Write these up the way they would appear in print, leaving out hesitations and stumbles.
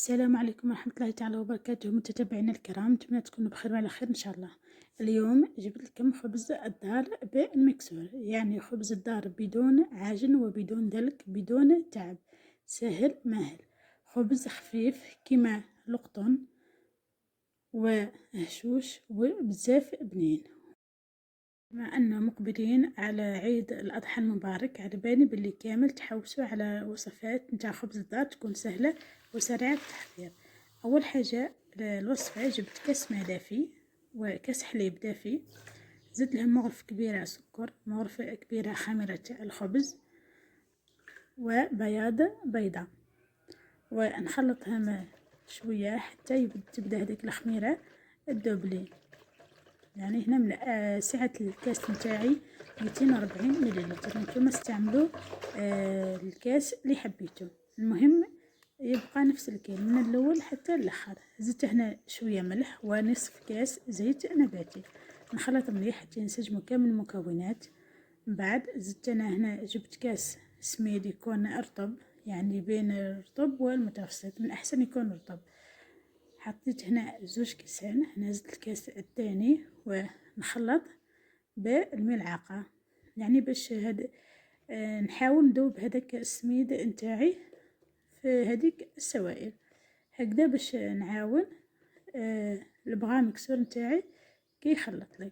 السلام عليكم ورحمة الله تعالى وبركاته متتبعينا الكرام، نتمنى تكونوا بخير وعلى خير إن شاء الله. اليوم جبت لكم خبز الدار بالمكسور، يعني خبز الدار بدون عجن وبدون دلك بدون تعب، سهل ماهل، خبز خفيف كما القطن وهشوش وبزاف بنين. بما أننا مقبلين على عيد الأضحى المبارك، على بالي باللي كامل تحوسوا على وصفات نتاع خبز الدار تكون سهلة وسريعة التحضير. أول حاجة الوصفة، جبت كاس ماء دافي وكاس حليب دافي، زدت لهم مغرفة كبيرة سكر، مغرفة كبيرة خميرة الخبز، وبياض بيضة، ونخلطهم شوية حتى تبدا هذيك الخميرة تذوب. يعني هنا من سعة الكاس نتاعي 240 مليلتر، نتوما استعملوا الكاس اللي حبيتو، المهم يبقى نفس الكيل من الاول حتى الاخر. زدت هنا شويه ملح ونصف كاس زيت نباتي، نخلط مليح حتى ينسجموا كامل المكونات. من بعد زدت انا هنا جبت كاس سميد يكون رطب، يعني بين الرطب والمتوسط، من احسن يكون رطب. حطيت هنا زوج كيسان، هنا زدت الكاس الثاني ونخلط بالملعقه، يعني باش نحاول نذوب هذاك السميد نتاعي في هذيك السوائل هكذا، باش نعاون البغا مكسور نتاعي كي يخلط لي.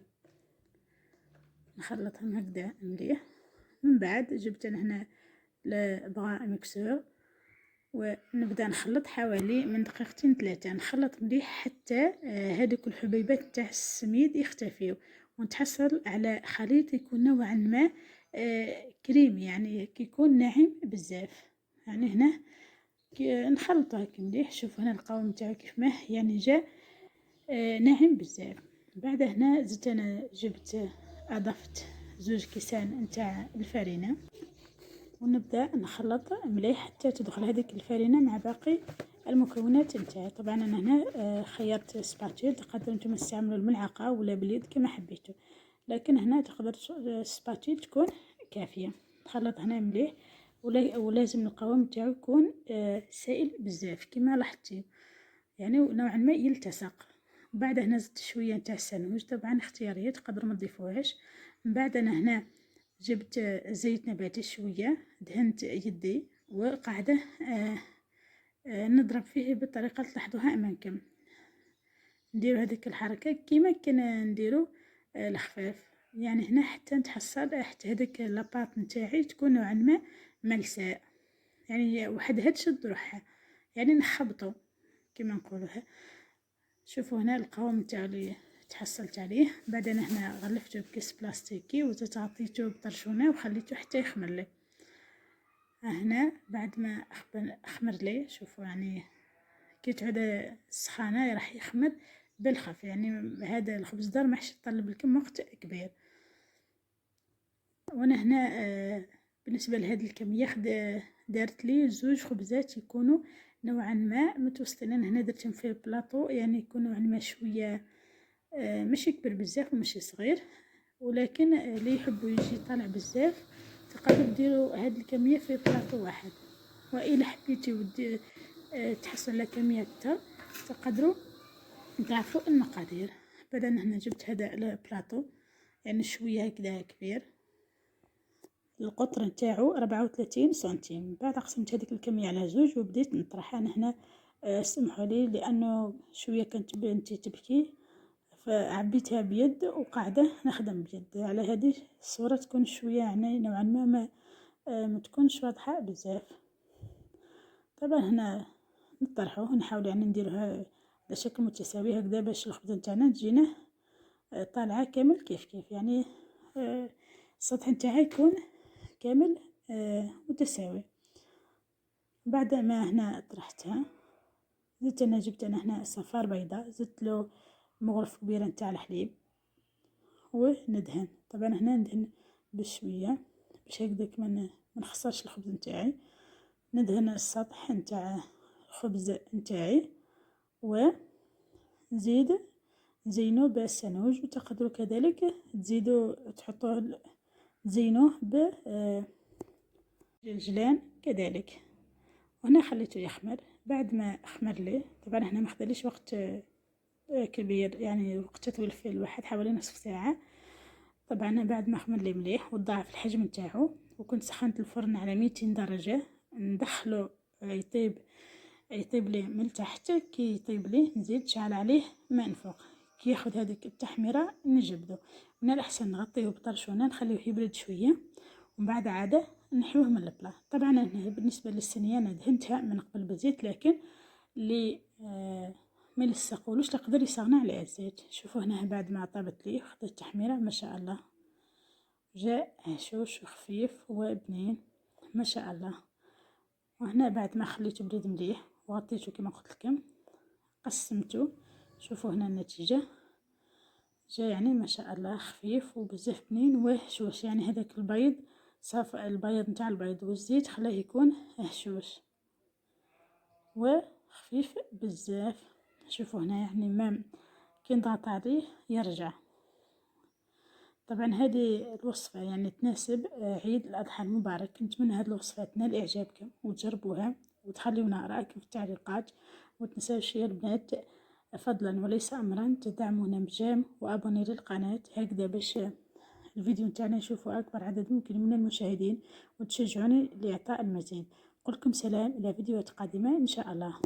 نخلطهم هكذا مليح. من بعد جبت انا هنا البغا مكسور ونبدا نخلط حوالي من دقيقتين 3، نخلط مليح حتى هذوك الحبيبات تاع السميد يختفيو، ونتحصل على خليط يكون نوعا ما كريمي، يعني كيكون ناعم بزاف. يعني هنا نخلطه هكا مليح، شوفوا هنا القوام تاعو كيف ما يعني جا ناعم بزاف. بعد هنا زدت انا جبت اضفت زوج كيسان نتاع الفرينه، ونبدا نخلط مليح حتى تدخل هذيك الفرينه مع باقي المكونات نتاعي. طبعا انا هنا خيرت سباتيل، تقدروا نتوما تستعملوا الملعقه ولا باليد كما حبيتوا، لكن هنا تقدر سباتيل تكون كافيه. نخلط هنا مليح، ولازم القوام تاعو يكون سائل بزاف كما لاحظتي، يعني نوعا ما يلتصق. بعد هنا زدت شويه نتاع السانوج، طبعا اختياريه تقدروا ما تضيفوهاش. من بعد انا هنا جبت زيت نباتي شويه، دهنت يدي وقاعده نضرب فيه بالطريقه اللي تلاحظوها امامكم. نديرو هذيك الحركه كيما كنا نديرو الخفاف، يعني هنا حتى نتحصل حتى هذيك لاباط نتاعي تكون نوعا ما ملساء، يعني وحدها تشد روحها، يعني نخبطو كما نقولوها. شوفوا هنا القوام تاع اللي تحصلت عليه. بعدين هنا غلفته بكيس بلاستيكي وتعطيته بطرشونه وخليته حتى يخمر لي. هنا بعد ما خمر لي، شوفوا يعني كي تعود السخانه راح يخمر بالخف، يعني هذا الخبز دار ما حش يطلب لكم وقت كبير. وانا هنا بالنسبه لهذه الكميه دارت لي زوج خبزات يكونوا نوعا ما متوسطين. انا هنا درتهم في بلاطو، يعني يكون نوعا ما شويه ماشي كبير بزاف وماشي صغير، ولكن اللي يحبوا يجي طالع بزاف تقدروا ديروا هذه الكميه في بلاطو واحد. واذا حبيتوا تحصلوا على كميه اكثر تقدروا تضاعفوا المقادير. بدل هنا جبت هذا البلاطو يعني شويه هكذا كبير، القطر نتاعو 34 سنتيم. بعد قسمت هذيك الكميه على زوج وبديت نطرح. انا هنا سمحوا لي لانه شويه كانت بنتي تبكي فعبيتها بيد وقاعده نخدم بيد، على هذه الصوره تكون شويه يعني نوعا ما تكونش واضحه بزاف. طبعا هنا نطرحوه نحاول يعني نديروها على شكل متساوي هكذا باش الخبزه نتاعنا تجينا طالعه كامل كيف يعني السطح نتاعها يكون كامل متساوي. بعد ما هنا طرحتها زدت انا جبت انا هنا صفار بيضاء، زدت له مغرفه كبيره نتاع الحليب وندهن. طبعا هنا ندهن بشويه باش هكذا كما ما نخسرش الخبز نتاعي. ندهن السطح نتاع الخبز نتاعي ونزيد نزينوه بالسانوج، وتقدروا كذلك تزيدوا تحطوه تزينوه بالجلجلان كذلك. وهنا خليته يخمر بعد ما خمر لي، طبعا هنا ما خداليش وقت كبير، يعني وقت تطويل في الواحد حوالي نصف ساعة. طبعا بعد ما خمر لي مليح وتضاعف الحجم نتاعو، وكنت سخنت الفرن على 200 درجة، ندخلو يطيب لي من تحت. كي يطيب لي نزيد شعل عليه ماء فوق. كي ياخد هذيك التحميرة نجبدو، من الاحسن نغطيه بطرشونة نخليه يبرد شوية، ومن بعد عادة نحيوه من البلا. طبعا أنا بالنسبة للصينية انا دهنتها من قبل بزيت، لكن اللي ما يلصقولوش يقدر يستغنى على الزيت. شوفوا هنا بعد ما طابت لي خدت التحميرة ما شاء الله، جاء هشوش وخفيف وبنين ما شاء الله. وهنا بعد ما خليته بريد مليح وغطيته كما قلت لكم قسمته، شوفوا هنا النتيجة جاء يعني ما شاء الله خفيف وبزاف بنين وهشوش. يعني هذاك البيض صاف، البيض نتاع البيض والزيت خلاه يكون هشوش وخفيف بزاف. شوفوا هنا يعني ما كي نضغط عليه يرجع. طبعا هذه الوصفة يعني تناسب عيد الأضحى المبارك. نتمنى هذه الوصفة تنال إعجابكم وتجربوها وتخليونا رأيكم في التعليقات. ومتنساوش يا البنات فضلا وليس أمرا تدعمونا بجيم وأبوني للقناة هكذا باش الفيديو نتاعنا يشوفوا أكبر عدد ممكن من المشاهدين، وتشجعوني لإعطاء المزيد. قلكم سلام إلى فيديوهات قادمة إن شاء الله.